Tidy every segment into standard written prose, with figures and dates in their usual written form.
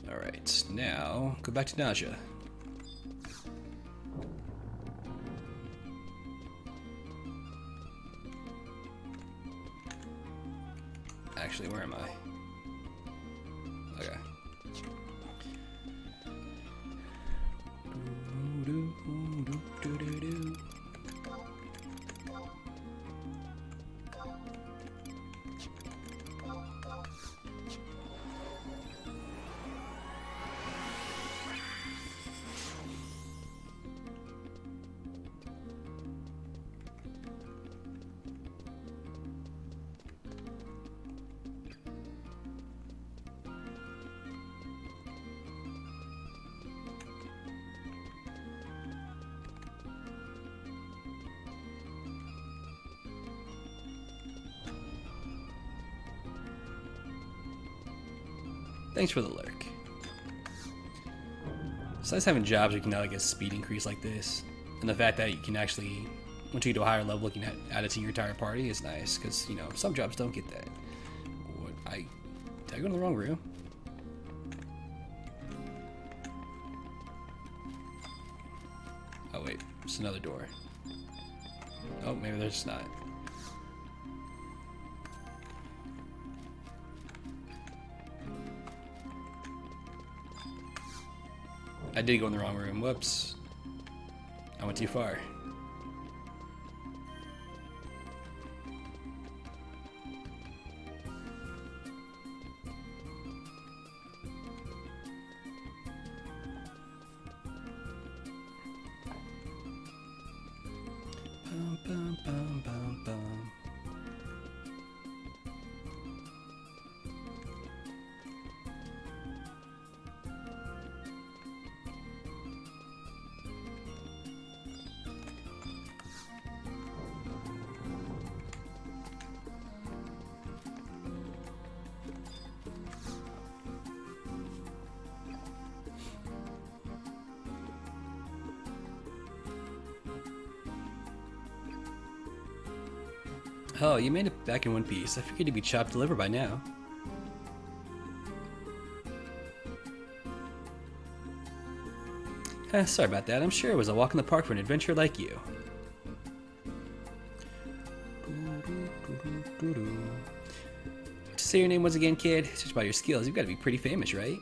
Alright, now go back to Nausea. Actually, where am I? Okay. Thanks for the lurk. It's nice having jobs where you can now get a speed increase like this. And the fact that you can actually, once you get to a higher level, you can add it to your entire party is nice. Because, you know, some jobs don't get that. Did I go in the wrong room? Oh wait, it's another door. Oh, maybe there's not. I did go in the wrong room. Whoops. I went too far. Bum, bum, bum, bum, bum. Oh, you made it back in one piece. I figured you'd be chopped liver by now. Sorry about that. I'm sure it was a walk in the park for an adventurer like you. To say your name once again, kid, just by your skills, you've got to be pretty famous, right?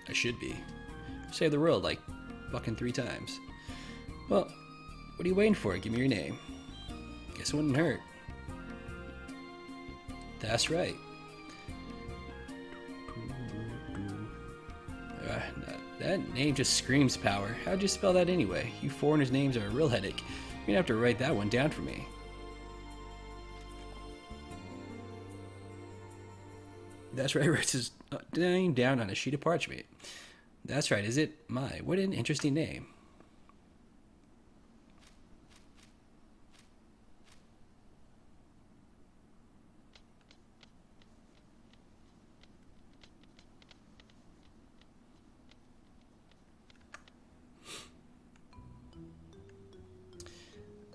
I should be. Saved the world like fucking 3 times. Well, what are you waiting for? Give me your name. Guess it wouldn't hurt. That's right. That name just screams power. How'd you spell that anyway? You foreigners' names are a real headache. You're gonna have to write that one down for me. That's right, writes his name down on a sheet of parchment. That's right, is it? My, what an interesting name.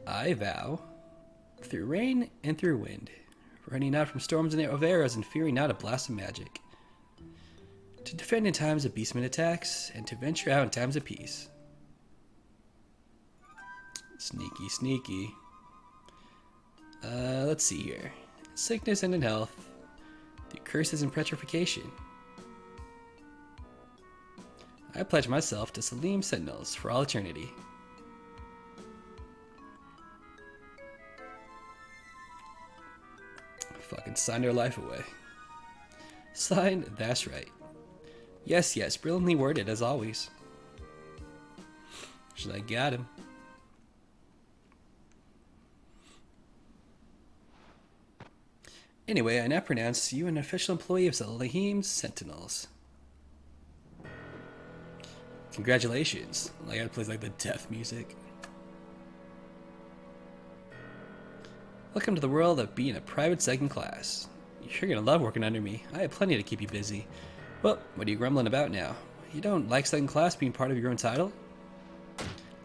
I vow, through rain and through wind, running out from storms of arrows and fearing not a blast of magic, to defend in times of beastmen attacks, and to venture out in times of peace. Sneaky, sneaky. Let's see here. In sickness and in health, through curses and petrification. I pledge myself to Salim Sentinels for all eternity. Fucking signed their life away. Signed, that's right. Yes, yes, brilliantly worded as always. Should I got him? Anyway, I now pronounce you an official employee of Salim Sentinels. Congratulations. I gotta play like the death music. Welcome to the world of being a private second class. You're gonna love working under me. I have plenty to keep you busy. Well, what are you grumbling about now? You don't like second class being part of your own title?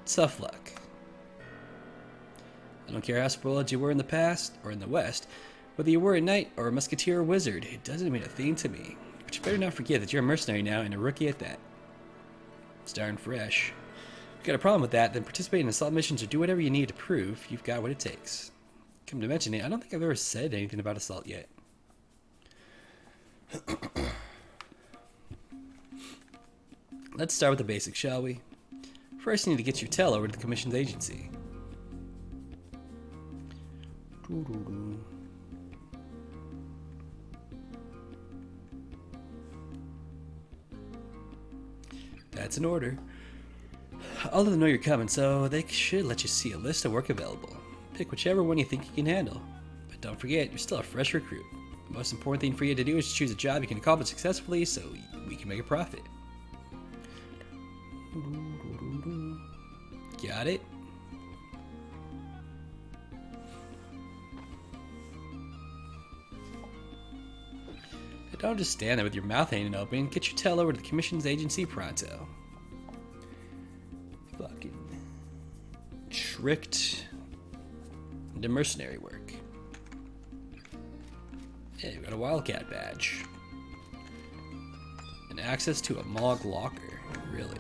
Tough luck. I don't care how spoiled you were in the past or in the West, whether you were a knight or a musketeer or wizard, it doesn't mean a thing to me. But you better not forget that you're a mercenary now and a rookie at that. It's darn fresh. If you've got a problem with that, then participate in assault missions or do whatever you need to prove you've got what it takes. Come to mention it, I don't think I've ever said anything about assault yet. Let's start with the basics, shall we? First, you need to get your tail over to the commission's agency. That's an order. All of them know you're coming, so they should let you see a list of work available. Pick whichever one you think you can handle. But don't forget, you're still a fresh recruit. The most important thing for you to do is to choose a job you can accomplish successfully so we can make a profit. Got it? Don't just stand there with your mouth hanging open. Get your tail over to the commission's agency pronto. Fucking tricked into mercenary work. Hey, we got a Wildcat badge. And access to a Mog locker. Really?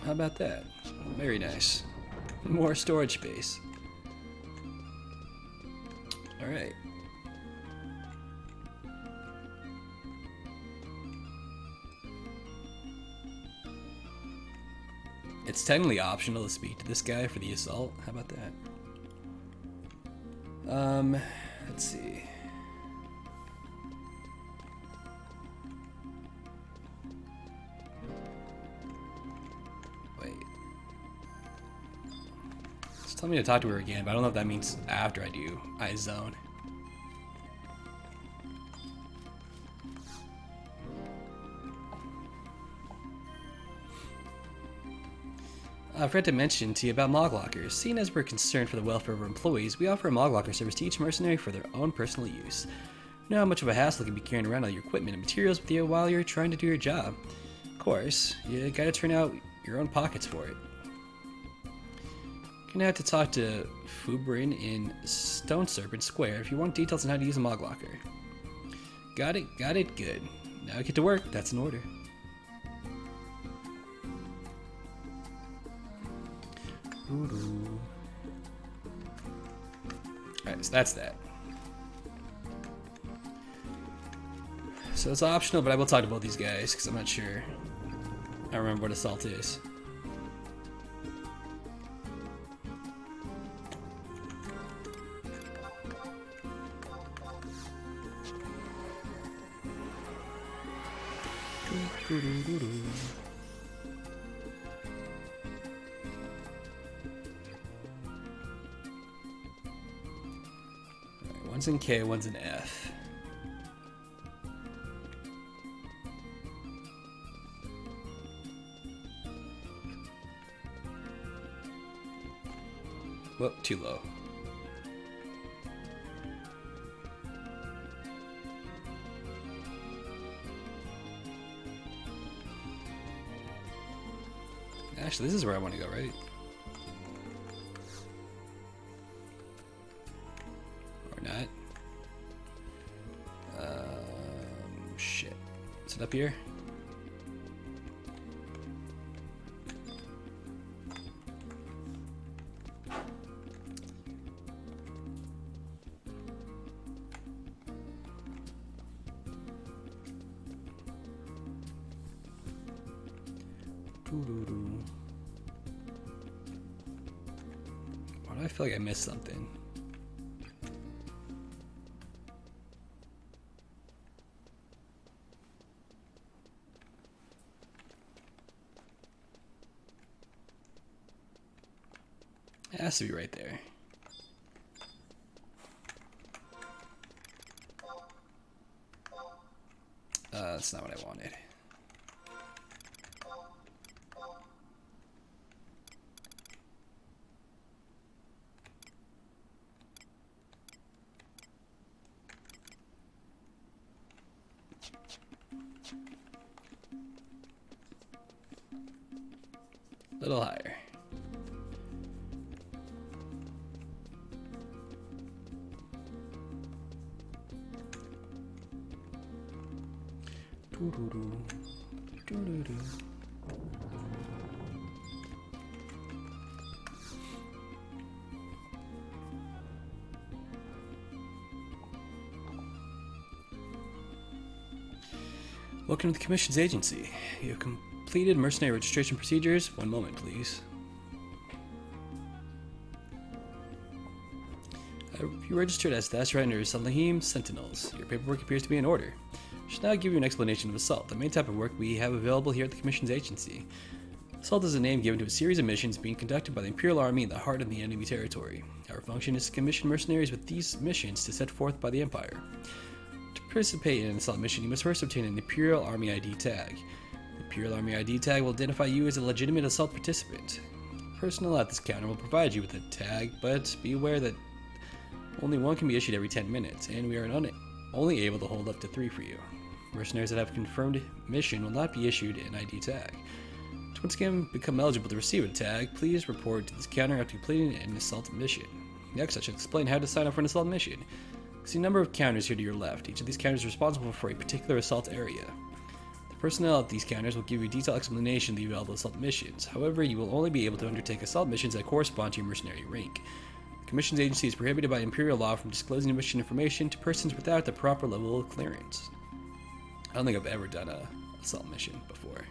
How about that? Very nice. More storage space. Alright. It's technically optional to speak to this guy for the assault. How about that? Let's see. Wait. It's telling me to talk to her again, but I don't know if that means after I do iZone. I forgot to mention to you about Mog Lockers. Seeing as we're concerned for the welfare of our employees, we offer a Mog Locker service to each mercenary for their own personal use. You know how much of a hassle it can be carrying around all your equipment and materials with you while you're trying to do your job. Of course, you gotta turn out your own pockets for it. You're gonna have to talk to Fubrin in Stone Serpent Square if you want details on how to use a Mog Locker. Got it, good. Now get to work, that's an order. Alright, so that's that. So it's optional, but I will talk to both these guys because I'm not sure. I remember what assault is. One's in K, one's in F. Whoop, too low. Actually, this is where I want to go, right? Or not. Shit. Is it up here? Why do I feel like I missed something? It has to be right there. That's not what I wanted. Little higher. Doo-doo-doo. Doo-doo-doo. Welcome to the Commission's agency. You have completed mercenary registration procedures. One moment, please. You registered as Thasrider Salahim Sentinels. Your paperwork appears to be in order. I should now give you an explanation of Assault, the main type of work we have available here at the Commission's agency. Assault is a name given to a series of missions being conducted by the Imperial Army in the heart of the enemy territory. Our function is to commission mercenaries with these missions to set forth by the Empire. To participate in an assault mission, you must first obtain an Imperial Army ID tag. The Imperial Army ID tag will identify you as a legitimate assault participant. Personnel at this counter will provide you with a tag, but be aware that only one can be issued every 10 minutes, and we are only able to hold up to 3 for you. Mercenaries that have a confirmed mission will not be issued an ID tag. To once again become eligible to receive a tag, please report to this counter after completing an assault mission. Next, I should explain how to sign up for an assault mission. See a number of counters here to your left. Each of these counters is responsible for a particular assault area. The personnel at these counters will give you a detailed explanation of the available assault missions. However, you will only be able to undertake assault missions that correspond to your mercenary rank. The Commission's agency is prohibited by Imperial law from disclosing mission information to persons without the proper level of clearance. I don't think I've ever done a assault mission before.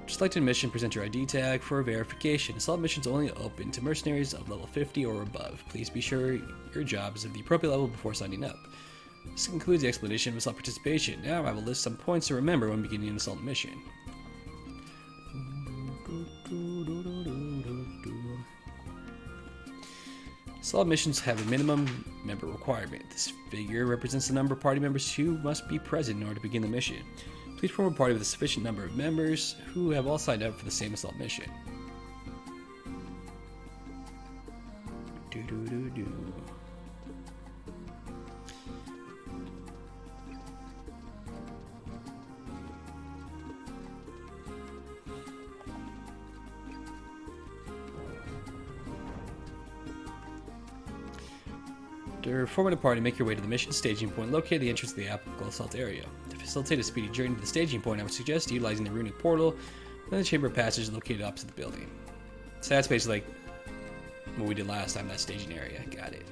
To select a mission, present your ID tag for verification. Assault missions only open to mercenaries of level 50 or above. Please be sure your job is of the appropriate level before signing up. This concludes the explanation of assault participation. Now I will list some points to remember when beginning an assault mission. Assault missions have a minimum member requirement. This figure represents the number of party members who must be present in order to begin the mission. Please form a party with a sufficient number of members who have all signed up for the same assault mission. After forming a party, make your way to the mission staging point located at the entrance of the applicable assault area. To facilitate a speedy journey to the staging point, I would suggest utilizing the runic portal within the chamber passage located opposite the building. So that's basically like what we did last time, that staging area. Got it.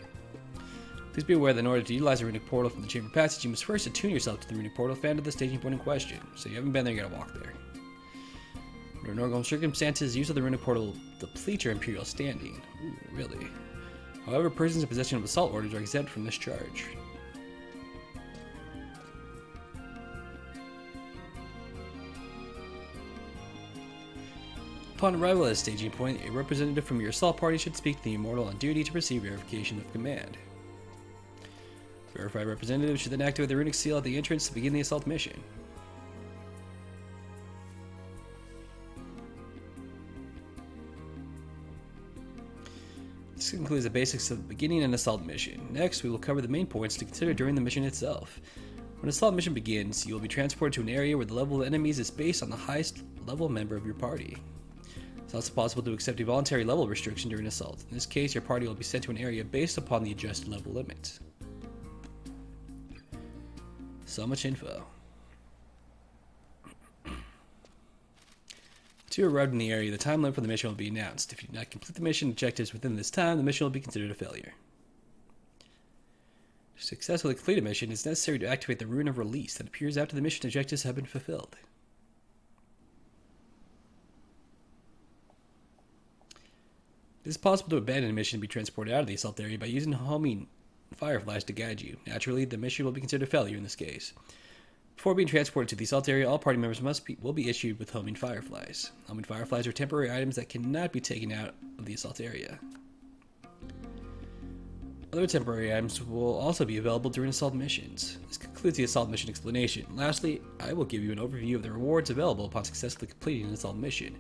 Please be aware that in order to utilize the runic portal from the chamber passage, you must first attune yourself to the runic portal found at the staging point in question. So you haven't been there, you gotta walk there. Under normal circumstances, use of the runic portal will deplete your Imperial standing. Ooh, really? However, persons in possession of assault orders are exempt from this charge. Upon arrival at a staging point, a representative from your assault party should speak to the immortal on duty to receive verification of command. Verified representative should then activate the runic seal at the entrance to begin the assault mission. This concludes the basics of beginning an assault mission. Next, we will cover the main points to consider during the mission itself. When an assault mission begins, you will be transported to an area where the level of enemies is based on the highest level member of your party. It's also possible to accept a voluntary level restriction during assault. In this case, your party will be sent to an area based upon the adjusted level limit. So much info. Once you arrive in the area, the time limit for the mission will be announced. If you do not complete the mission objectives within this time, the mission will be considered a failure. To successfully complete a mission, it is necessary to activate the Rune of Release that appears after the mission objectives have been fulfilled. It is possible to abandon a mission and be transported out of the assault area by using homing fireflies to guide you. Naturally, the mission will be considered a failure in this case. Before being transported to the assault area, all party members will be issued with homing fireflies. Homing fireflies are temporary items that cannot be taken out of the assault area. Other temporary items will also be available during assault missions. This concludes the assault mission explanation. Lastly, I will give you an overview of the rewards available upon successfully completing an assault mission.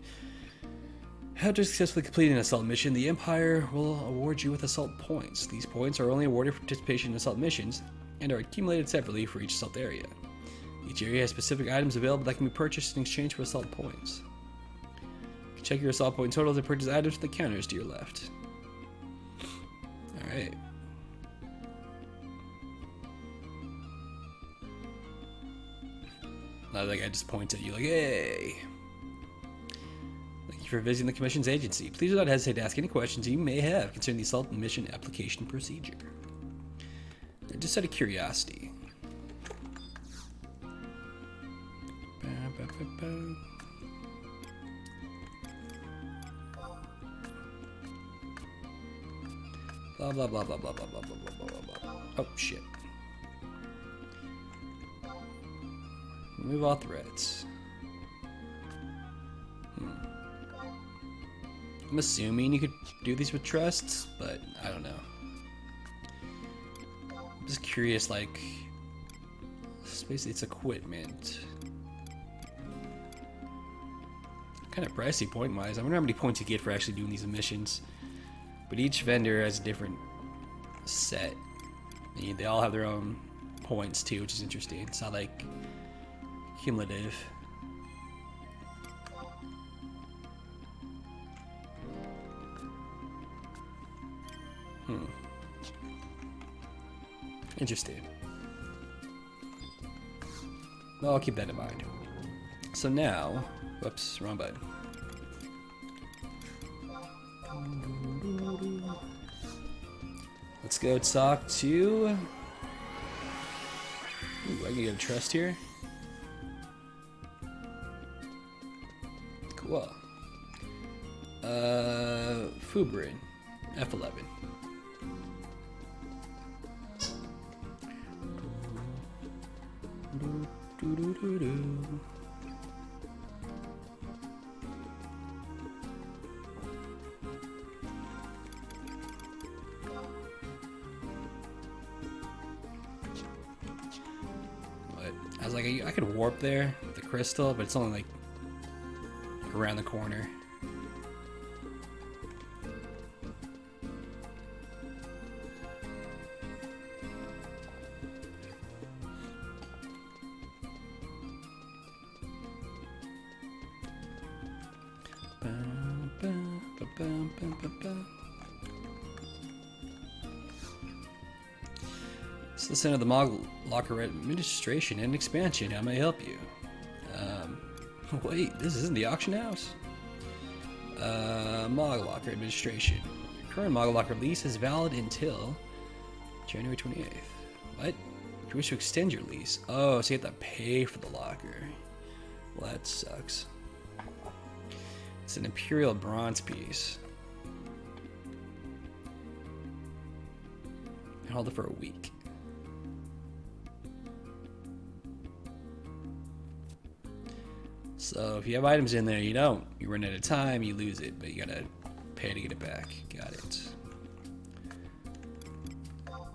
After successfully completing an assault mission, the Empire will award you with assault points. These points are only awarded for participation in assault missions and are accumulated separately for each assault area. Each area has specific items available that can be purchased in exchange for assault points. Check your assault point total to purchase items from the counters to your left. Alright. Now that guy just points at you like, hey! Thank you for visiting the Commission's agency. Please do not hesitate to ask any questions you may have concerning the assault mission application procedure. Just out of curiosity. Blah blah blah blah blah blah blah blah blah blah blah. Oh shit. Remove all threats. I'm assuming you could do these with trusts, but I don't know. I'm just curious, like, basically it's equipment. Kind of pricey point-wise. I wonder how many points you get for actually doing these missions. But each vendor has a different set. They all have their own points too, which is interesting. It's not like cumulative. Interesting. Well, I'll keep that in mind. So now, whoops, wrong button. Let's go talk to... Ooh, I can get a trust here. Cool. Fubrin, F11. I was like, I could warp there with the crystal, but it's only like around the corner. It's the center of the Mog Locker Administration and Expansion. How may I help you? Wait, this isn't the auction house? Mog Locker Administration. Your current Mog Locker lease is valid until January 28th. What? If you wish to extend your lease. Oh, so you have to pay for the locker. Well, that sucks. It's an Imperial bronze piece. And hold it for a week. So if you have items in there you don't, you run out of time, you lose it, but you gotta pay to get it back. Got it.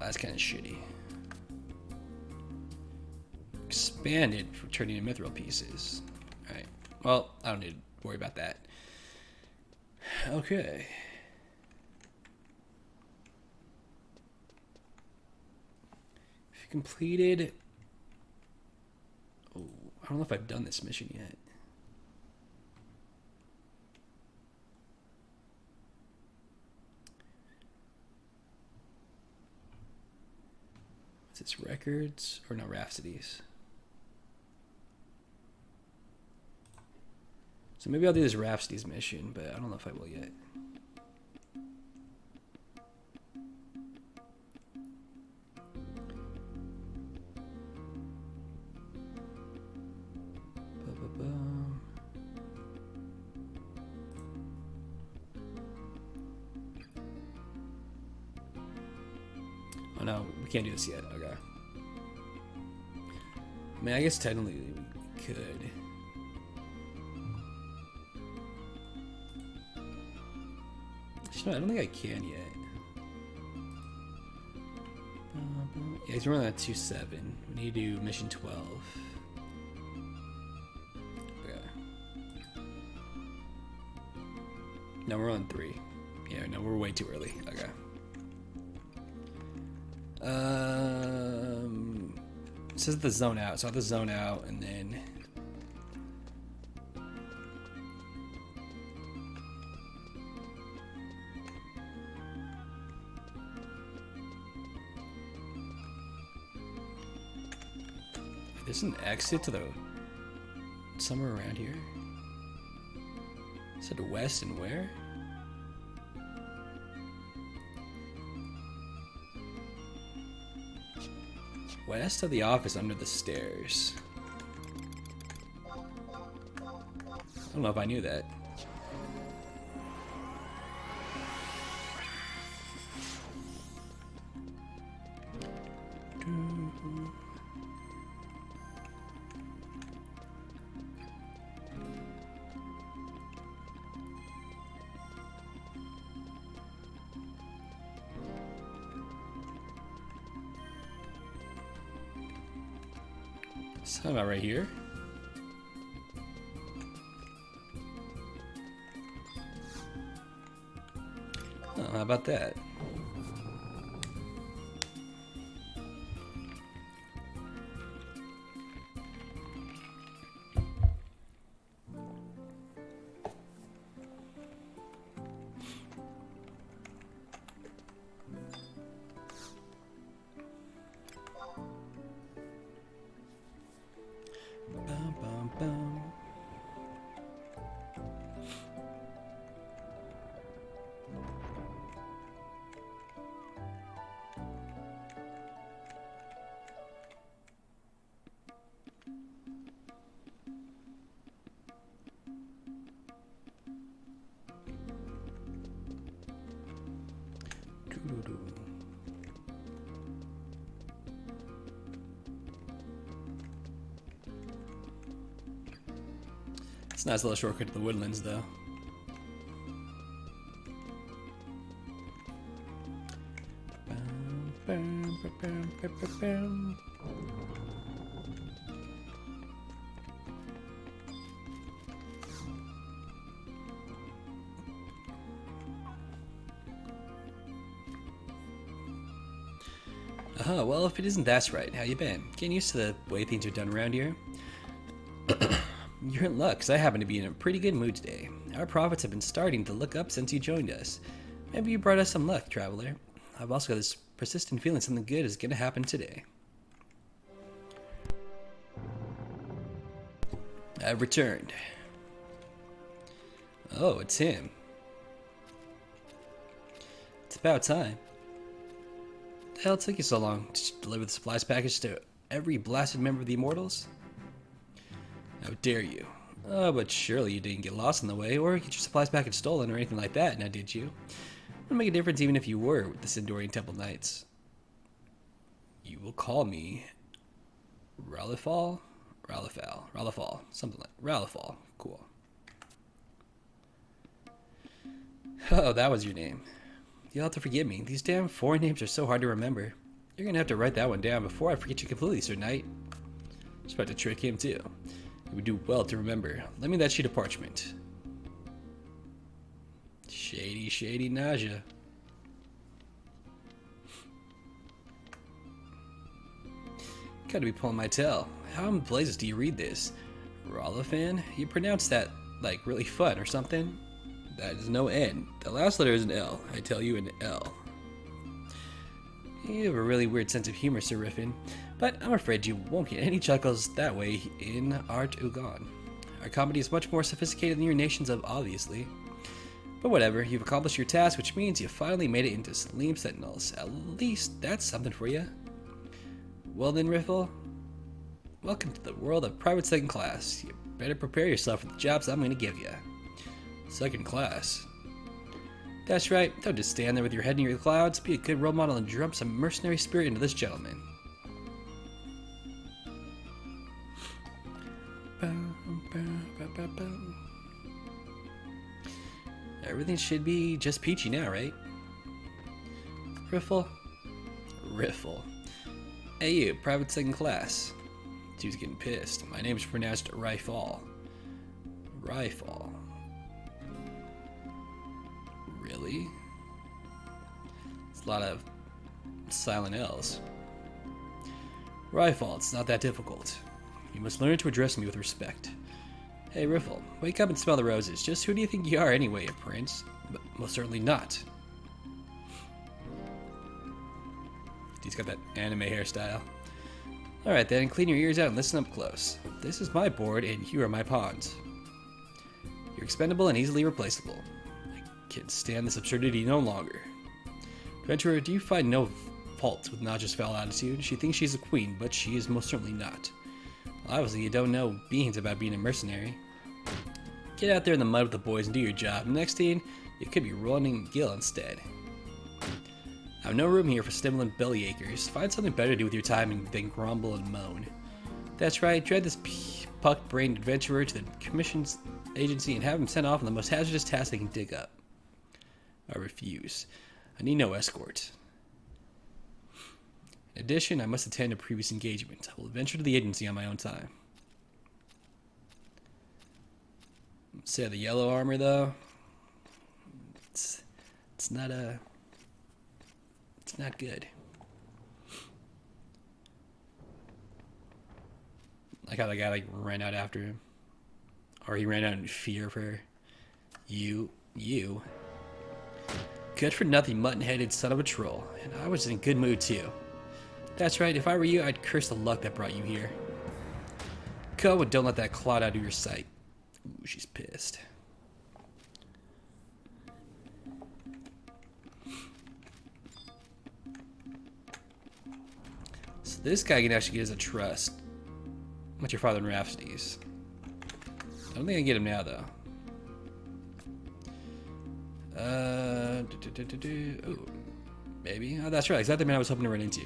That's kind of shitty. Expanded for turning into mithril pieces. Alright. Well, I don't need to worry about that. Okay. If you completed... Oh, I don't know if I've done this mission yet. What's its records? Or no, Rhapsodies. So maybe I'll do this Rhapsodies mission, but I don't know if I will yet. Oh no, we can't do this yet. Okay. I mean, I guess technically we could. No, I don't think I can yet. Yeah, he's running at 2-7. We need to do mission 12. Okay. No, we're on 3. Yeah, no, we're way too early. Okay. It says the zone out, so I have to zone out and then There's an exit to the... somewhere around here? Is it west and where? West of the office under the stairs. I don't know if I knew that. Sound about right here. Oh, how about that? Bum, bum, bum. Doo-doo-doo. It's a nice little shortcut to the woodlands, though. Bum, bum, bum, bum, bum, bum, bum. Well, if it isn't that's right, how you been? Getting used to the way things are done around here? You're in luck, 'cause I happen to be in a pretty good mood today. Our profits have been starting to look up since you joined us. Maybe you brought us some luck, traveler. I've also got this persistent feeling something good is going to happen today. I've returned. Oh, it's him. It's about time. The hell took you so long to deliver the supplies package to every blasted member of the Immortals? How dare you? Oh, but surely you didn't get lost on the way, or get your supplies package stolen, or anything like that, now did you? It would make a difference even if you were with the Sindorian Temple Knights. You will call me Ralifal? Ralifal. Something like Ralifal. Cool. Oh, that was your name. You'll have to forgive me. These damn foreign names are so hard to remember. You're gonna have to write that one down before I forget you completely, Sir Knight. Just about to trick him, too. You would do well to remember. Lend me that sheet of parchment. Shady, shady Naja. Gotta be pulling my tail. How in blazes do you read this? Rolifan? You pronounce that like really fun or something? That is no N. The last letter is an L. I tell you, an L. You have a really weird sense of humor, Sir Riffin, but I'm afraid you won't get any chuckles that way in Art Ugan. Our comedy is much more sophisticated than your nations of, obviously. But whatever, you've accomplished your task, which means you finally made it into Salim Sentinels. At least that's something for you. Well then, Riffle, welcome to the world of private second class. You better prepare yourself for the jobs I'm going to give you. Second class? That's right, don't just stand there with your head in your clouds. Be a good role model and drum some mercenary spirit into this gentleman. Everything should be just peachy now, right? Riffle? Riffle. Hey you, private second class. Dude's getting pissed. My name's pronounced Rifal. Rifal. Really? It's a lot of silent L's. Rifal, it's not that difficult. You must learn to address me with respect. Hey Riffle, wake up and smell the roses. Just who do you think you are anyway, a prince? But most certainly not. He's got that anime hairstyle. Alright then, clean your ears out and listen up close. This is my board and here are my pawns. You're expendable and easily replaceable. I can't stand this absurdity no longer. Adventurer, do you find no fault with Naja's foul attitude? She thinks she's a queen, but she is most certainly not. Well, obviously you don't know beans about being a mercenary. Get out there in the mud with the boys and do your job. Next thing, you could be running Gil instead. I have no room here for stimulant bellyachers. Find something better to do with your time than grumble and moan. That's right, dread this puck-brained adventurer to the commission's agency and have him sent off on the most hazardous task they can dig up. I refuse. I need no escort. In addition, I must attend a previous engagement. I will venture to the agency on my own time. Say the yellow armor though. It's not it's not good. Like how the guy ran out after him. Or he ran out in fear of her. You. Good for nothing mutton-headed son of a troll. And I was in a good mood too. That's right, if I were you, I'd curse the luck that brought you here. Go and don't let that clod out of your sight. Ooh, she's pissed. So this guy can actually get us a trust. Much your father in Rhapsodies. I don't think I can get him now though. Ooh, maybe. Oh, that's right. Exactly the man I was hoping to run into.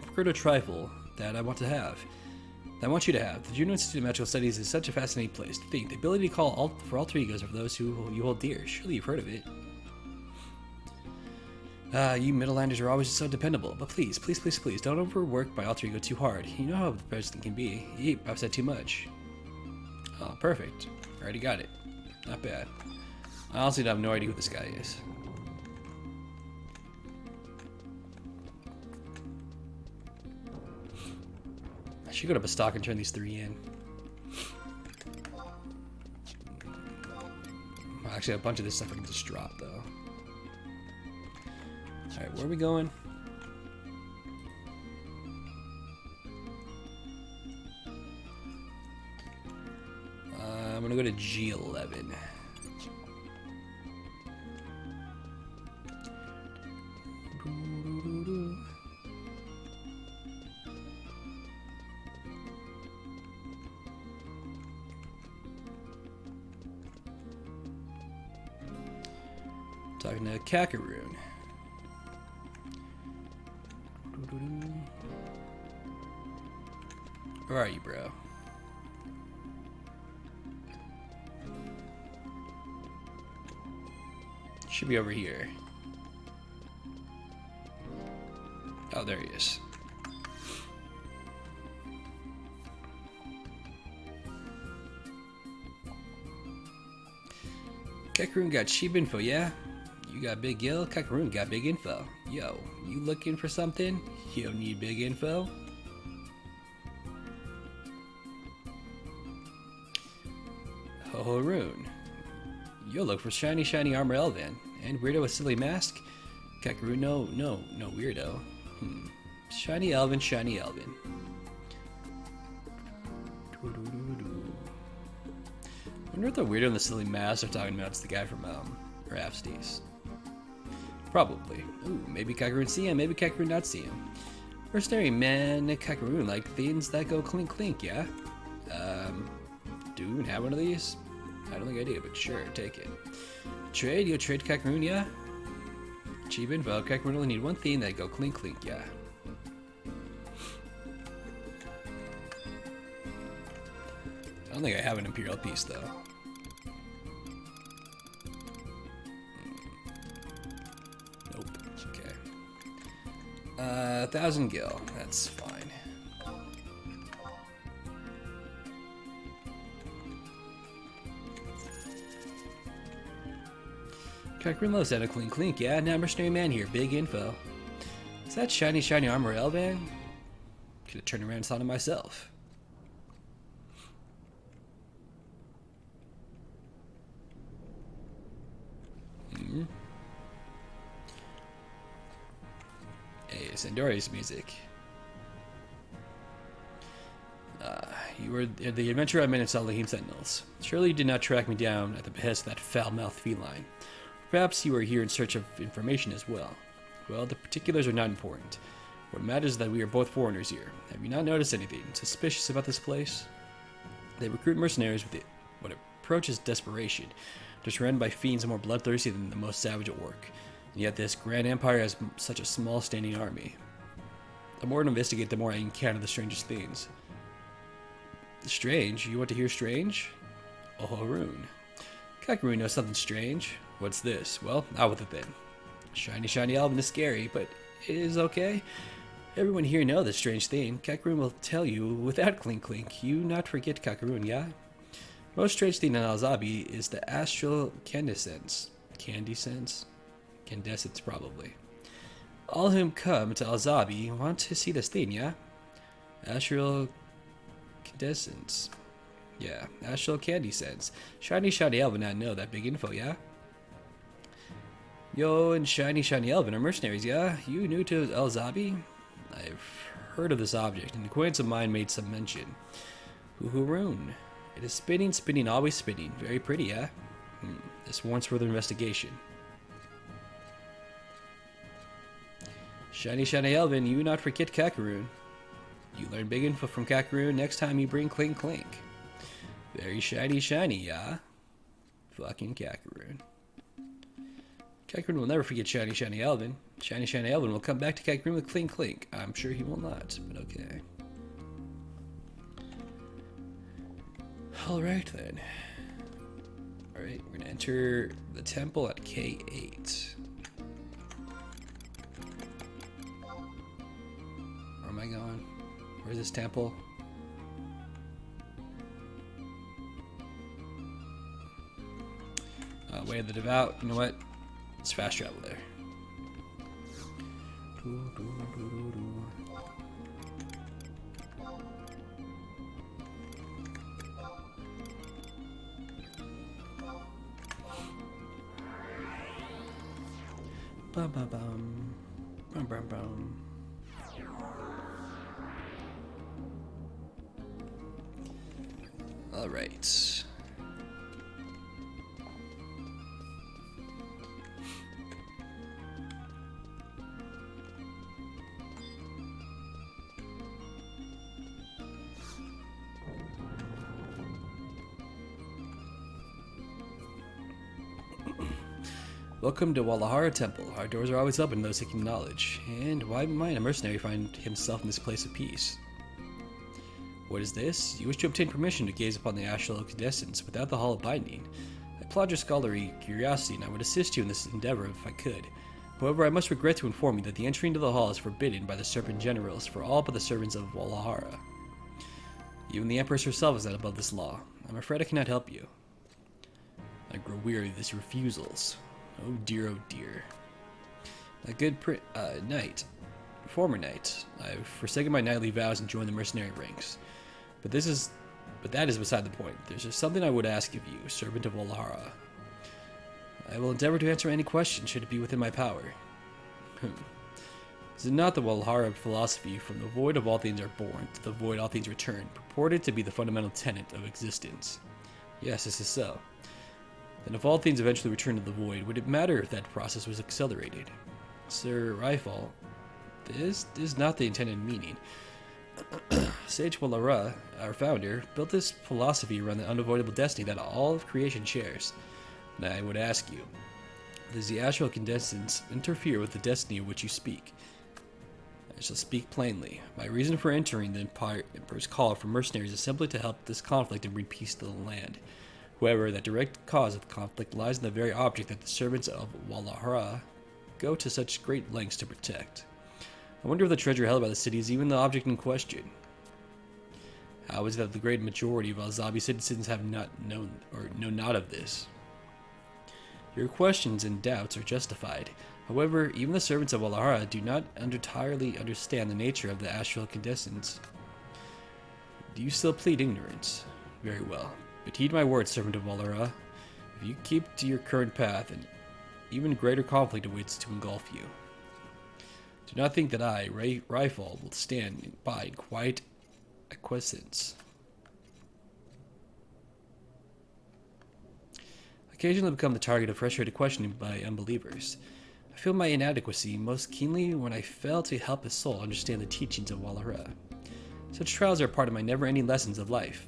Procured a trifle that I want to have. That I want you to have. The Juno Institute of Magical Studies is such a fascinating place. Think, the ability to call for alter egos of those who you hold dear. Surely you've heard of it. You Midlanders are always so dependable. But please, don't overwork my alter ego too hard. You know how the president can be. Yeep, I've said too much. Oh, perfect. Already got it. Not bad. I honestly have no idea who this guy is. I should go to Bastok and turn these 3 in. Actually, a bunch of this stuff I can just drop, though. Alright, where are we going? I'm gonna go to G11. Talking to Kakaroon. Where are you, bro? Should be over here. Oh, there he is. Kakaroon got cheap info, yeah? You got big Gil? Kakaroon got big info. Yo, you looking for something? You don't need big info? Ho-Ho-Roon. You'll look for shiny armor Elven. And weirdo with silly mask? Kakaroon, no weirdo. Shiny Elven. Wonder if the weirdo and the silly mask are talking about it's the guy from Rhapsodies. Probably. Ooh, maybe Kakaroon see him, maybe Kakaroon not see him. Mercenary man, Kakaroon like things that go clink clink, yeah? Do we even have one of these? I don't think I do, but sure, take it. Trade, you'll trade Kakaroon, yeah? Cheap info, Kakaroon only need one thing that go clink clink, yeah? I don't think I have an Imperial piece though. Nope. Okay. 1,000 gil. That's fine. Kakaroon loves that a clink clink. Yeah, now mercenary man here. Big info. Is that shiny armor Elvan? Could have turned around and saw it myself. Hey, Sandori's music. You were the adventurer I met in Salahim Sentinels. Surely you did not track me down at the behest of that foul-mouthed feline. Perhaps you were here in search of information as well. Well, the particulars are not important. What matters is that we are both foreigners here. Have you not noticed anything suspicious about this place? They recruit mercenaries with what approaches desperation, just run by fiends more bloodthirsty than the most savage at work. And yet this grand empire has such a small standing army. The more I investigate, the more I encounter the strangest things. Strange? You want to hear strange? Oh, Haroon. Kakaroon knows something strange. What's this? Well, out with it then. Shiny Alvin is scary, but it is okay. Everyone here knows this strange thing. Kakaroon will tell you without clink. You not forget Kakaroon, yeah? Most strange thing in Alzabi is the astral candescence. Candescence, probably. All whom come to Alzabi want to see this thing, yeah? Astral candescence. Yeah, astral candy sense. Shiny Elvin would not know that big info, yeah? Yo, and Shiny Elvin are mercenaries, yeah? You new to Alzabi? I've heard of this object, and an acquaintance of mine made some mention. Haroon. It is spinning, always spinning. Very pretty, yeah? This warrants further investigation. Shiny Elvin, you not forget Kakaroon. You learn big info from Kakaroon next time you bring Clink. Very shiny, yeah? Fucking Kakaroon. Kakaroon will never forget Shiny Elvin. Shiny Elvin will come back to Kakaroon with Clink. I'm sure he will not, but okay. Alright then. Alright, we're gonna enter the temple at K8. Where am I going? Where's this temple? Way of the Devout. You know what? Let's fast travel there. Bum bum bum. Bum bum bum. All right. Welcome to Walahara Temple. Our doors are always open to those seeking knowledge. And why might a mercenary find himself in this place of peace? What is this? You wish to obtain permission to gaze upon the astral incandescence without the Hall of Binding. I applaud your scholarly curiosity, and I would assist you in this endeavor if I could. However, I must regret to inform you that the entry into the hall is forbidden by the Serpent Generals for all but the servants of Walahara. Even the Empress herself is not above this law. I'm afraid I cannot help you. I grow weary of these refusals. Oh dear. A good former knight, I've forsaken my knightly vows and joined the mercenary ranks. But that is beside the point. There's just something I would ask of you, servant of Walahara. I will endeavor to answer any question should it be within my power. Is it not the Walahara philosophy, from the void of all things are born, to the void all things return, purported to be the fundamental tenet of existence? Yes, this is so. Then if all things eventually return to the void, would it matter if that process was accelerated? Sir Rifle, this is not the intended meaning. Sage Walahara, our founder, built this philosophy around the unavoidable destiny that all of creation shares. And I would ask you, does the astral condensance interfere with the destiny of which you speak? I shall speak plainly. My reason for entering the Emperor's call for mercenaries is simply to help this conflict and bring peace to the land. However, the direct cause of the conflict lies in the very object that the servants of Walahara go to such great lengths to protect. I wonder if the treasure held by the city is even the object in question. How is it that the great majority of Alzabi citizens have not known or know not of this? Your questions and doubts are justified. However, even the servants of Walahara do not entirely understand the nature of the astral condensance. Do you still plead ignorance? Very well. But heed my words, servant of Walahara. If you keep to your current path, an even greater conflict awaits to engulf you. Do not think that I, Rifle, will stand by in quiet acquiescence. occasionally become the target of frustrated questioning by unbelievers. I feel my inadequacy most keenly when I fail to help a soul understand the teachings of Wal'Ura. Such trials are part of my never-ending lessons of life.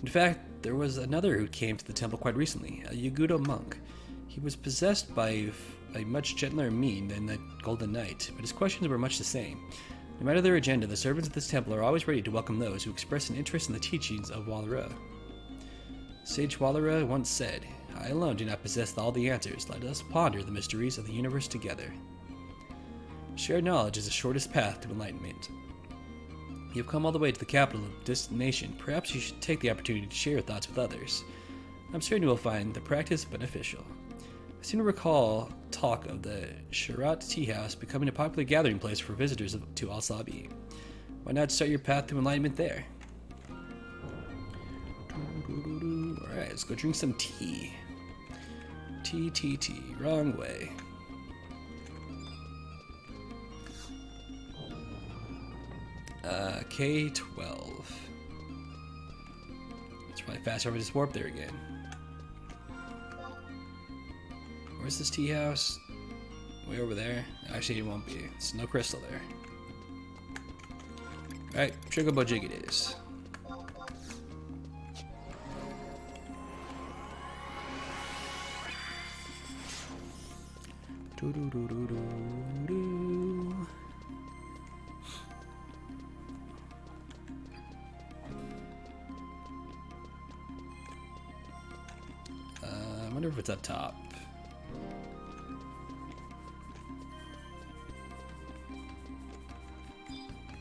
In fact, there was another who came to the temple quite recently, a Yagudo monk. He was possessed by a much gentler mien than the Golden Knight, but his questions were much the same. No matter their agenda, the servants of this temple are always ready to welcome those who express an interest in the teachings of Wal'Ura. Sage Wal'Ura once said, "I alone do not possess all the answers. Let us ponder the mysteries of the universe together." Shared knowledge is the shortest path to enlightenment. You have come all the way to the capital of a distant nation. Perhaps you should take the opportunity to share your thoughts with others. I'm certain you will find the practice beneficial. I seem to recall talk of the Sherrat Tea House becoming a popular gathering place for visitors to Al-Sabi. Why not start your path to enlightenment there? Alright, let's go drink some tea. Tea. Wrong way. K12. Let's probably fast over this warp there again. Where's this tea house? Way over there? Actually, it won't be. There's no crystal there. Alright, Chocobo Jig it is. I wonder if it's up top.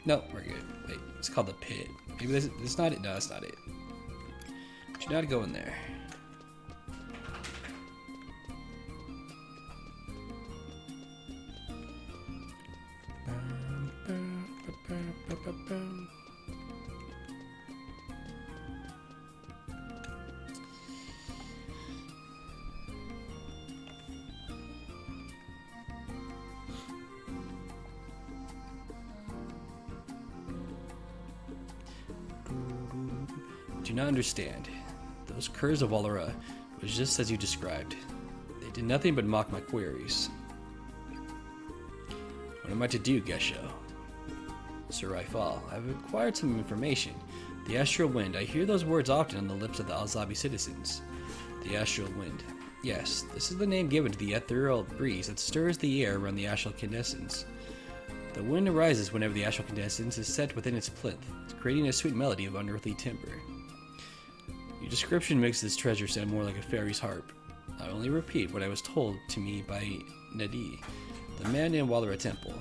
No, we're good. Wait, it's called the pit. Maybe this is not it. No, that's not it. Do not go in there. Do not understand. Those curs of Wal'Ura was just as you described. They did nothing but mock my queries. What am I to do, Gesho? Sir Raifal, I've acquired some information. The Astral Wind. I hear those words often on the lips of the Al-Zabi citizens. The Astral Wind. Yes, this is the name given to the ethereal breeze that stirs the air around the astral condensance. The wind arises whenever the astral condensance is set within its plinth, creating a sweet melody of unearthly timbre. Your description makes this treasure sound more like a fairy's harp. I only repeat what I was told to me by Nadi, the man in Wal'Ura Temple.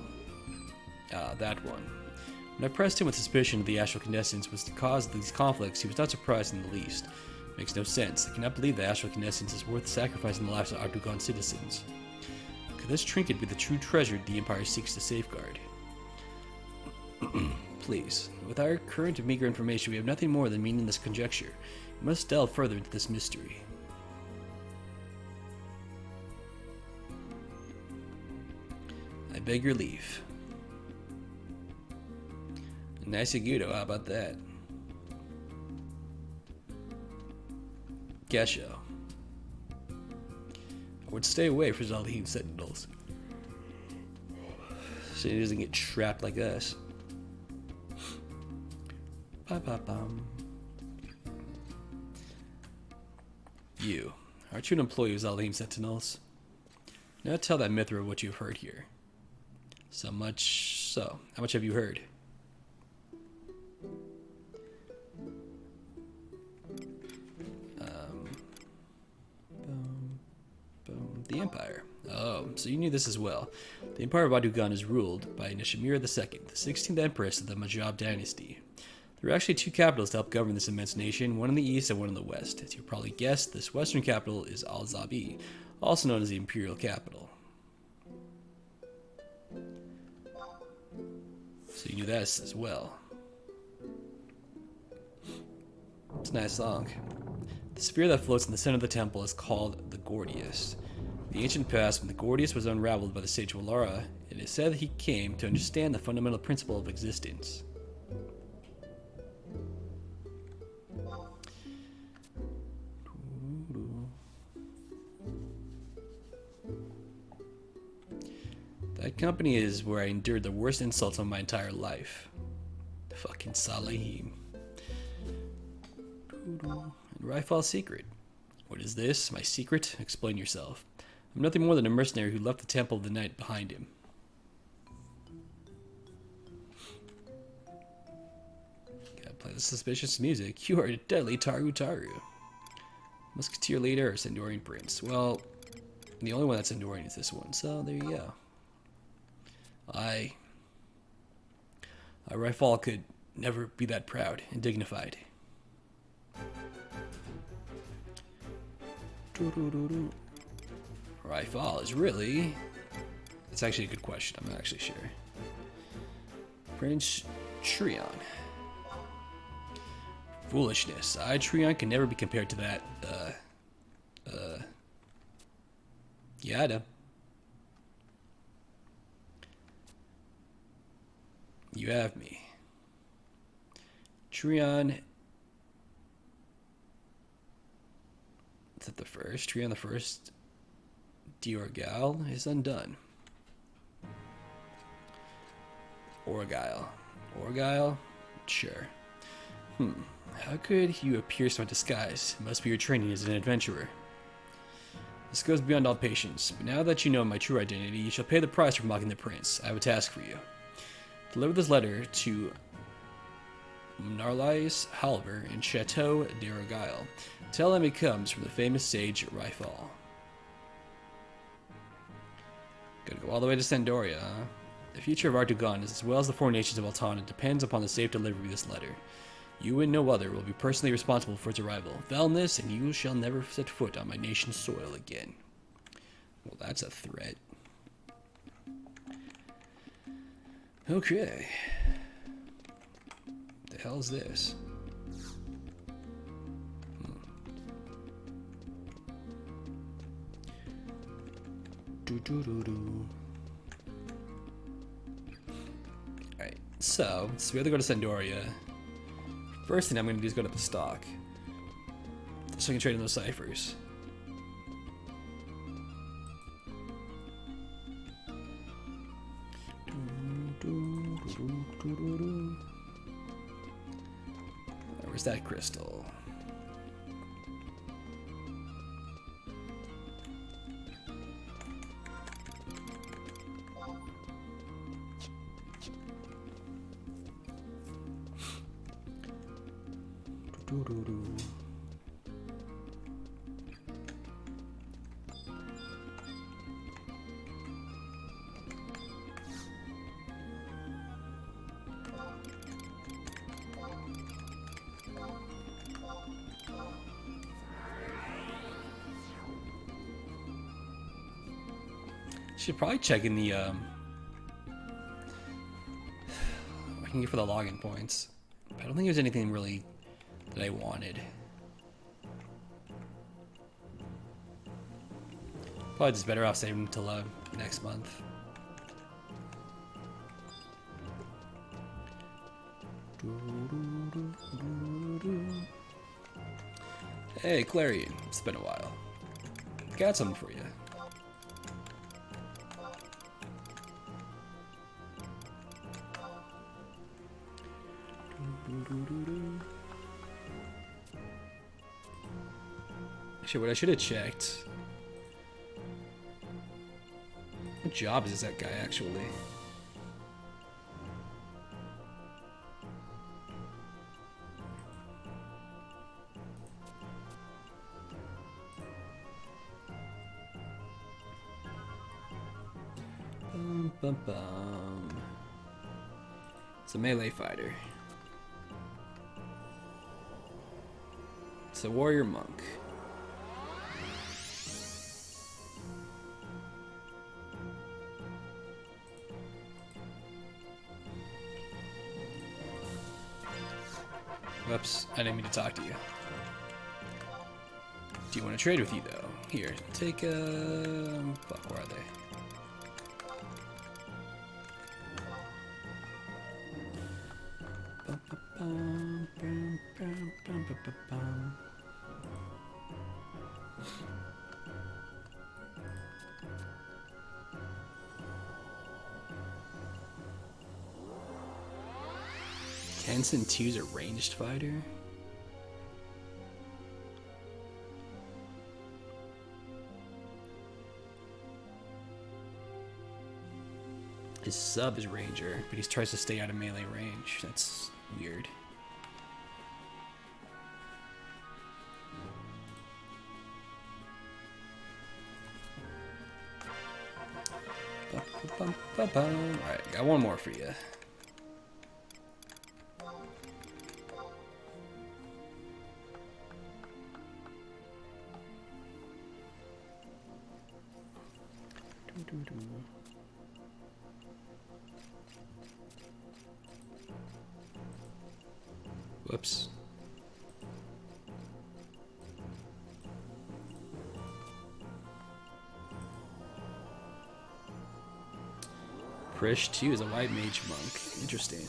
Ah, that one. When I pressed him with suspicion that the astral condensance was the cause of these conflicts, he was not surprised in the least. It makes no sense. I cannot believe the astral condensance is worth sacrificing the lives of Ardugan citizens. Could this trinket be the true treasure the Empire seeks to safeguard? Please, with our current meager information, we have nothing more than meaningless conjecture. We must delve further into this mystery. I beg your leave. Nice Yagudo, how about that? Gesho. I would stay away from Zal'him Sentinels, so he doesn't get trapped like us. Ba-ba-bum. You. Aren't you an employee of Zal'him Sentinels? Now tell that Mithra what you've heard here. So much so. How much have you heard? The Empire. Oh, so you knew this as well. The Empire of Adugan is ruled by Nishimura II, the 16th Empress of the Majab dynasty. There are actually two capitals to help govern this immense nation, one in the east and one in the west. As you probably guessed, this western capital is Al-Zabi, also known as the Imperial Capital. So you knew that as well. It's a nice song. The sphere that floats in the center of the temple is called the Gordius. In the ancient past, when the Gordius was unraveled by the sage Wal'Ura, it is said that he came to understand the fundamental principle of existence. That company is where I endured the worst insults of my entire life. Fucking Salim. And Ryfal's secret. What is this? My secret? Explain yourself. I'm nothing more than a mercenary who left the Temple of the Night behind him. Gotta play the suspicious music. You are a deadly Taru Taru. Musketeer leader or Sandorian prince? Well, the only one that's Sandorian is this one, so there you go. Ryfal could never be that proud and dignified. Ryfal is really... It's actually a good question. I'm not actually sure. Prince Trion. Foolishness. Trion can never be compared to that, Yada. You have me. Trion. Is that the first? Trion the first. Diorgal is undone. Orgyle. Orgyle? Sure. How could you appear so in disguise? It must be your training as an adventurer. This goes beyond all patience, but now that you know my true identity, you shall pay the price for mocking the prince. I have a task for you. Deliver this letter to Narlais Halver in Chateau d'Argyle. Tell him it comes from the famous sage Ryfal. Gotta go all the way to Sandoria, huh? The future of Artugan, as well as the four nations of Altana, depends upon the safe delivery of this letter. You and no other will be personally responsible for its arrival. Valness, and you shall never set foot on my nation's soil again. Well, that's a threat. Okay. The hell is this? Alright, so we have to go to Sandoria. First thing I'm going to do is go to the stock, so I can trade in those ciphers. Where's that crystal? Should probably check in the I can get for the login points. I don't think there's anything really that I wanted. Probably just better off saving until next month. Hey, Clarion. It's been a while. Got something for you. Actually, what I should have checked. What job is that guy actually? Bum, bum. It's a melee fighter. It's a warrior monk. Whoops, I didn't mean to talk to you. Do you want to trade with you though? Here, take fuck, where are they? Ensign 2's a ranged fighter? His sub is Ranger, but he tries to stay out of melee range. That's weird. Alright, got one more for you. Whoops. Prish 2 is a white mage monk. Interesting.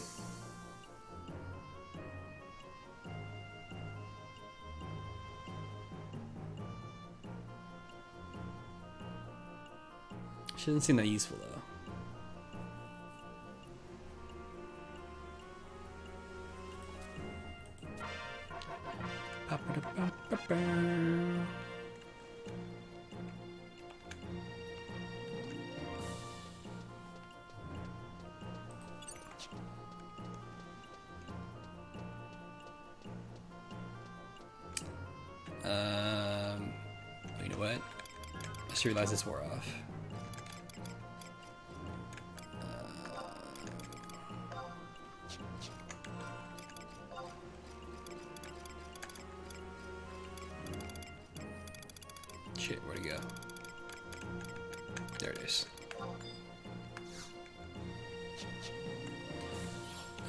She doesn't seem that useful though. You know what? I just realized this wore off. Shit, where'd it go? There it is.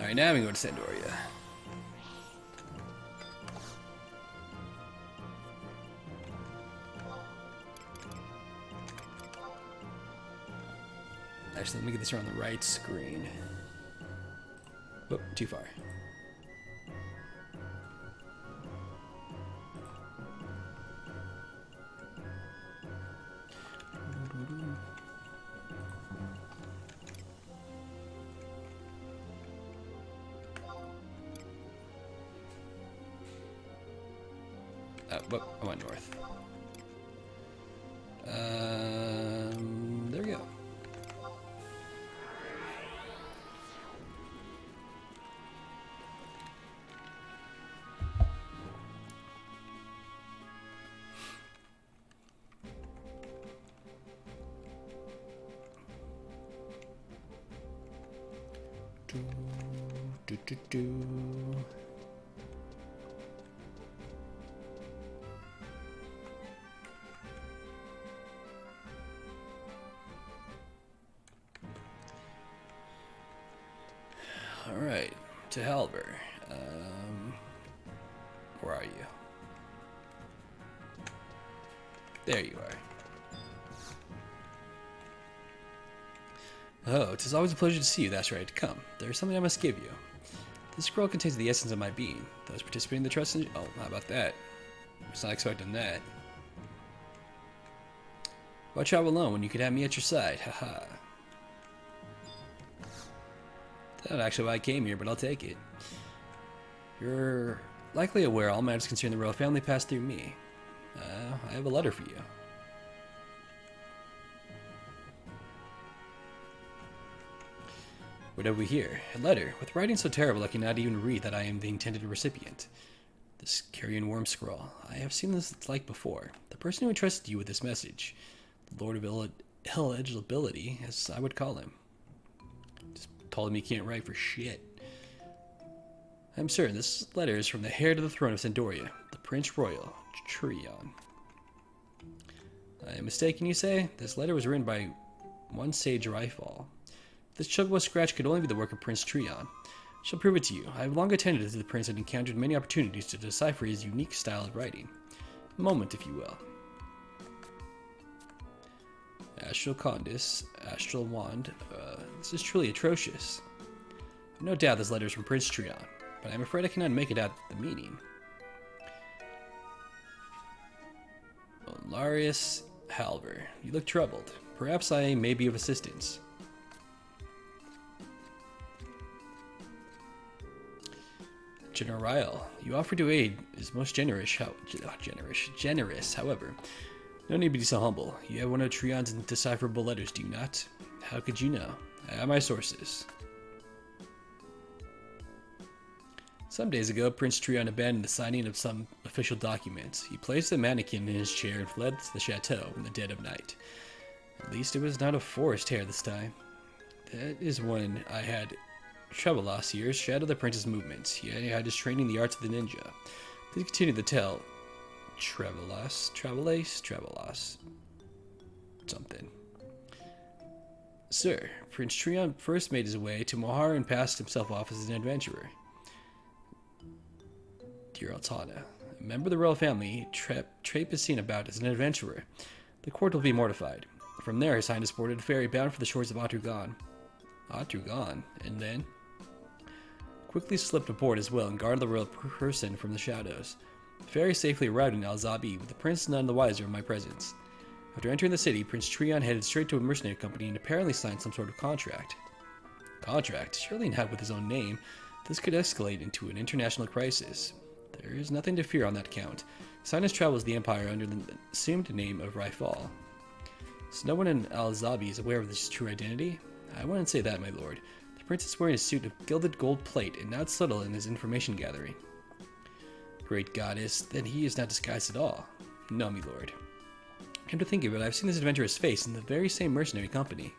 Alright, now we go to Sandoria. Actually, let me get this around the right screen. Whoop, too far. Whoop, I went north. There we go. All right, to Halver. Where are you? There you are. Oh, 'tis always a pleasure to see you. That's right. Come. There is something I must give you. This scroll contains the essence of my being. Those participating in the trust in... Oh, how about that? I was not expecting that. Why travel alone when you could have me at your side? Haha. That's not actually why I came here, but I'll take it. You're likely aware all matters concerning the royal family pass through me. I have a letter for you. What have we here? A letter, with writing so terrible I cannot even read that I am the intended recipient. This carrion worm scroll. I have seen this like before. The person who entrusted you with this message, the Lord of Illegibility, as I would call him. Just told him he can't write for shit. I'm certain this letter is from the heir to the throne of Sandoria, the Prince Royal, Trion. I am mistaken, you say? This letter was written by one sage Ryfall. This chocobo scratch could only be the work of Prince Trion. I shall prove it to you. I have long attended to the prince and encountered many opportunities to decipher his unique style of writing. A moment, if you will. Astral Condis, Astral Wand. This is truly atrocious. No doubt this letter is from Prince Trion, but I'm afraid I cannot make it out the meaning. Larius Halver, you look troubled. Perhaps I may be of assistance. General Ryle, you offer to aid is most generous. Generous. However, no need to be so humble. You have one of Trion's indecipherable letters, do you not? How could you know? I have my sources. Some days ago, Prince Trion abandoned the signing of some official documents. He placed the mannequin in his chair and fled to the chateau in the dead of night. At least it was not a forest hare this time. That is when I had Trevelos here shadow the prince's movements. He had his training in the arts of the ninja. Please continue the tale. Trevelos. Something. Sir, Prince Trion first made his way to Mohar and passed himself off as an adventurer. Dear Altana, a member of the royal family, Trape is seen about as an adventurer. The court will be mortified. From there, His Highness boarded a ferry bound for the shores of Atrugan. And then? Quickly slipped aboard as well and guarded the royal person from the shadows. The ferry safely arrived in Alzabi, with the prince none the wiser of my presence. After entering the city, Prince Trion headed straight to a mercenary company and apparently signed some sort of contract. Contract? Surely not with his own name. This could escalate into an international crisis. There is nothing to fear on that count. His Highness travels the Empire under the assumed name of Raifal. So no one in Alzabi is aware of his true identity? I wouldn't say that, my lord. The prince is wearing a suit of gilded gold plate and not subtle in his information gathering. Great goddess, then he is not disguised at all. No, my lord. Come to think of it, I've seen this adventurer's face in the very same mercenary company.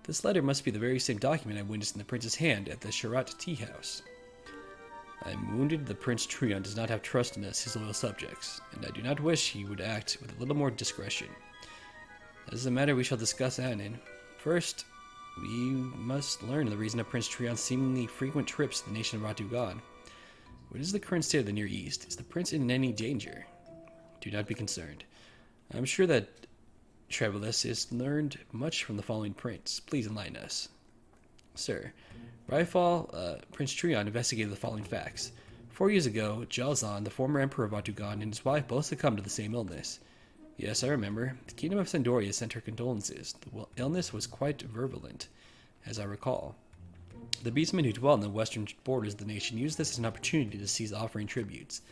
This letter must be the very same document I witnessed in the prince's hand at the Sharat tea house. I am wounded the Prince Trion does not have trust in us, his loyal subjects, and I do not wish he would act with a little more discretion. That is a matter we shall discuss anon. First, we must learn the reason of Prince Trion's seemingly frequent trips to the nation of Ratugan. What is the current state of the Near East? Is the prince in any danger? Do not be concerned. I am sure that Trevelos has learned much from the following prince. Please enlighten us. Sir, Raifal, Prince Trion investigated the following facts. 4 years ago, Jalzan, the former emperor of Ratugan, and his wife both succumbed to the same illness. Yes, I remember. The kingdom of Sandoria sent her condolences. The illness was quite virulent, as I recall. The beastmen who dwell in the western borders of the nation used this as an opportunity to cease offering tributes.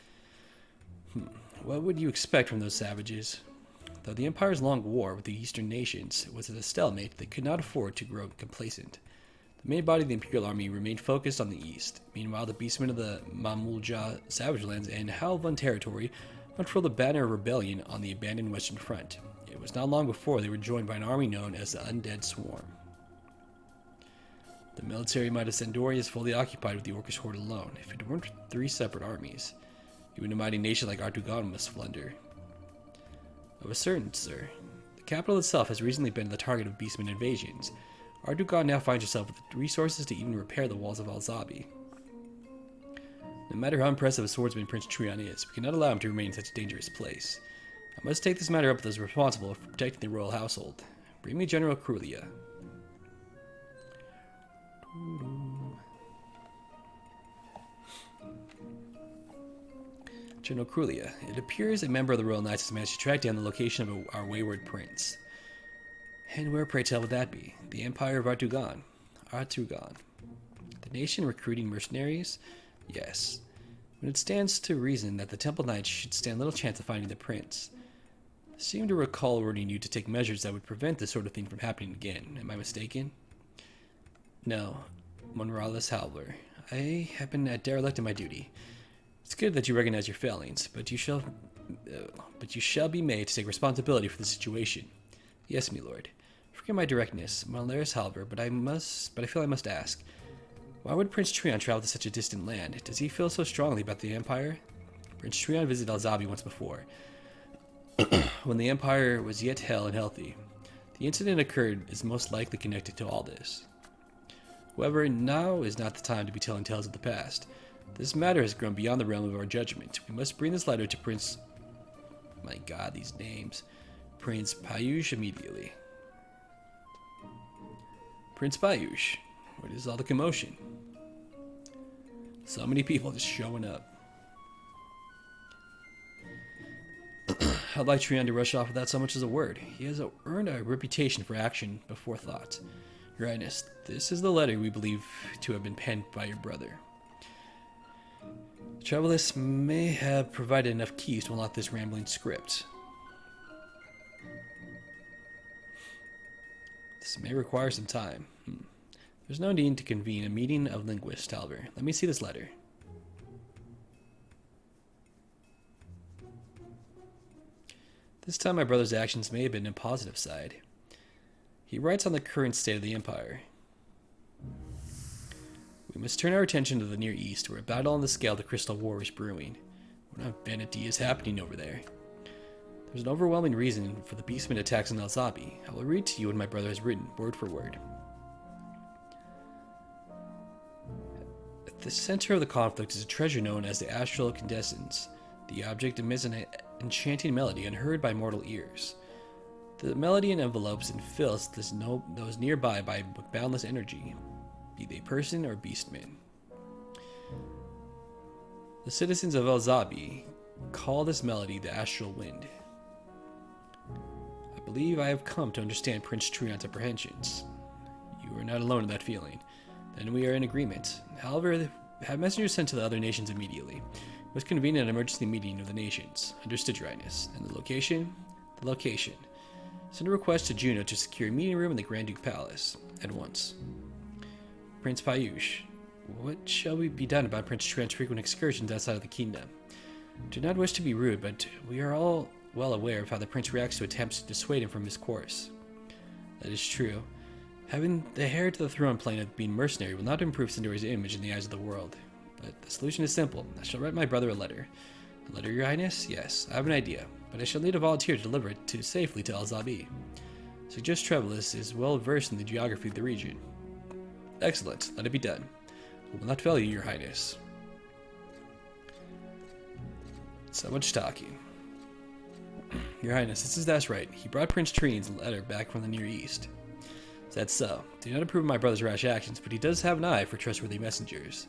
What would you expect from those savages? Though the Empire's long war with the eastern nations was at a stalemate, they could not afford to grow complacent. The main body of the Imperial Army remained focused on the east. Meanwhile, the beastmen of the Mamulja Savage Lands and Halvan territory unfurled the banner of rebellion on the abandoned western front. It was not long before they were joined by an army known as the Undead Swarm. The military might of Sandoria is fully occupied with the Orcish horde alone. If it weren't for 3 separate armies, even a mighty nation like Artugan must flounder. Of a certain, sir, the capital itself has recently been the target of beastmen invasions. Artugan now finds itself with the resources to even repair the walls of Alzabi. No matter how impressive a swordsman Prince Trion is, we cannot allow him to remain in such a dangerous place. I must take this matter up with those responsible for protecting the royal household. Bring me General Crulia. General Crulia, it appears a member of the Royal Knights has managed to track down the location of our wayward prince. And where, pray tell, would that be? The Empire of Artugan. The nation recruiting mercenaries? Yes. But it stands to reason that the Temple Knights should stand little chance of finding the prince. I seem to recall ordering you to take measures that would prevent this sort of thing from happening again. Am I mistaken? No, Monralis Halver. I have been derelict in my duty. It's good that you recognize your failings, but you shall be made to take responsibility for the situation. Yes, my lord. Forgive my directness, Monralis Halver, but I feel I must ask. Why would Prince Trion travel to such a distant land? Does he feel so strongly about the Empire? Prince Trion visited Alzabi once before, when the Empire was yet hale and healthy. The incident occurred is most likely connected to all this. However, now is not the time to be telling tales of the past. This matter has grown beyond the realm of our judgment. We must bring this letter to Prince... My god, these names. Prince Payush immediately. Prince Payush, what is all the commotion? So many people just showing up. I'd like Trion to rush off without so much as a word. He has earned a reputation for action before thought. Your Highness, this is the letter we believe to have been penned by your brother. Travelist may have provided enough keys to unlock this rambling script. This may require some time. There's no need to convene a meeting of linguists, however. Let me see this letter. This time my brother's actions may have been on the positive side. He writes on the current state of the Empire. We must turn our attention to the Near East, where a battle on the scale of the Crystal War is brewing. What kind of vanity is happening over there? There's an overwhelming reason for the Beastmen attacks on Elzabi. I will read to you what my brother has written, word for word. At the center of the conflict is a treasure known as the Astral Condescence. The object emits an enchanting melody unheard by mortal ears. The melody envelopes and fills those nearby with boundless energy, be they person or beastmen. The citizens of Elzabi call this melody the Astral Wind. I believe I have come to understand Prince Trion's apprehensions. You are not alone in that feeling. Then we are in agreement. However, have messengers sent to the other nations immediately. We must convene an emergency meeting of the nations. Understood, Your Highness. And the location? The location. Send a request to Juno to secure a meeting room in the Grand Duke Palace. At once. Prince Payush, what shall be done about Prince Trion's frequent excursions outside of the kingdom? Do not wish to be rude, but we are all well aware of how the prince reacts to attempts to dissuade him from his course. That is true. Having the heir to the throne plane of being mercenary will not improve Sindori's image in the eyes of the world. But the solution is simple. I shall write my brother a letter. A letter, Your Highness? Yes, I have an idea, but I shall need a volunteer to deliver it safely to Elzabi. Suggest Travelus is well versed in the geography of the region. Excellent. Let it be done. I will not fail you, Your Highness. So much talking. Your Highness, that's right. He brought Prince Trion's letter back from the Near East. That's so. Do not approve of my brother's rash actions, but he does have an eye for trustworthy messengers.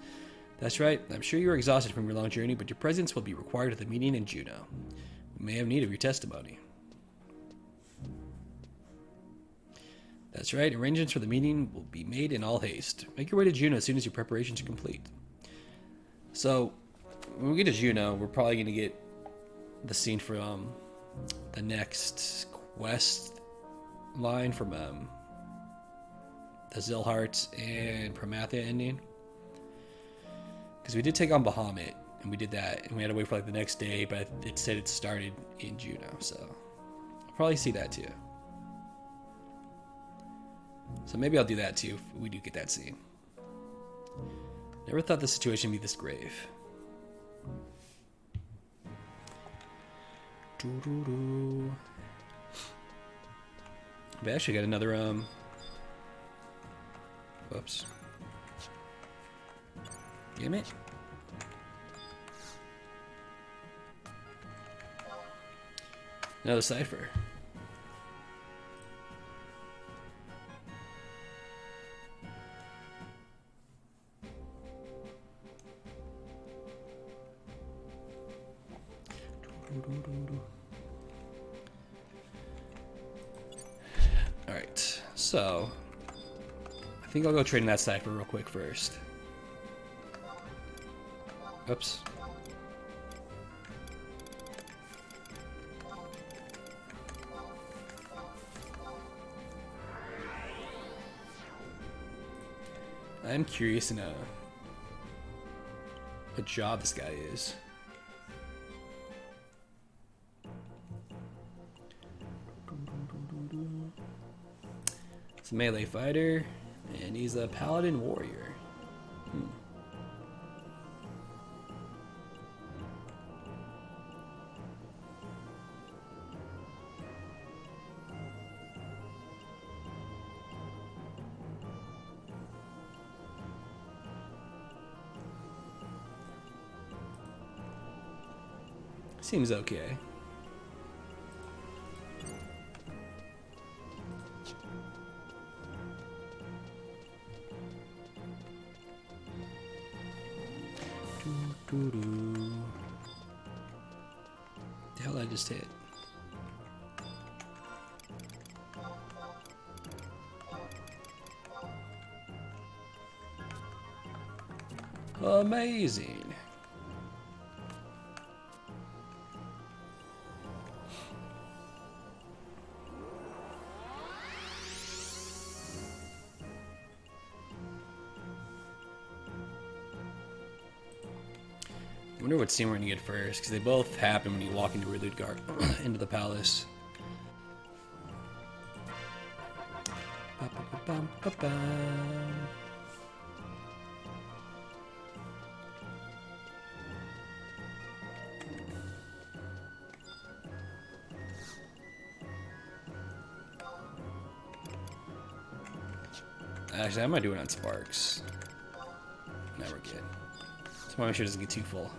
That's right. I'm sure you are exhausted from your long journey, but your presence will be required at the meeting in Juno. We may have need of your testimony. That's right. Arrangements for the meeting will be made in all haste. Make your way to Juno as soon as your preparations are complete. So, when we get to Juno, we're probably going to get the scene from the next quest line from the Zilhart and Promathia ending. Because we did take on Bahamut, and we did that, and we had to wait for like the next day, but it said it started in Juno, so I'll probably see that too. So maybe I'll do that too if we do get that scene. Never thought the situation would be this grave. We actually got another whoops. Damn it. Another cipher. Alright, so I think I'll go trade in that cipher real quick first. Oops. I'm curious to know what job this guy is. It's a melee fighter, and he's a paladin warrior. Seems okay. The hell did I just hit? Amazing. wonder what scene we're gonna get first, because they both happen when you walk into Ruludgar, into the palace. Ba-ba-ba-bum-ba-bum. Actually, I might do it on Sparks. Now we're good. Just want to make sure it doesn't get too full.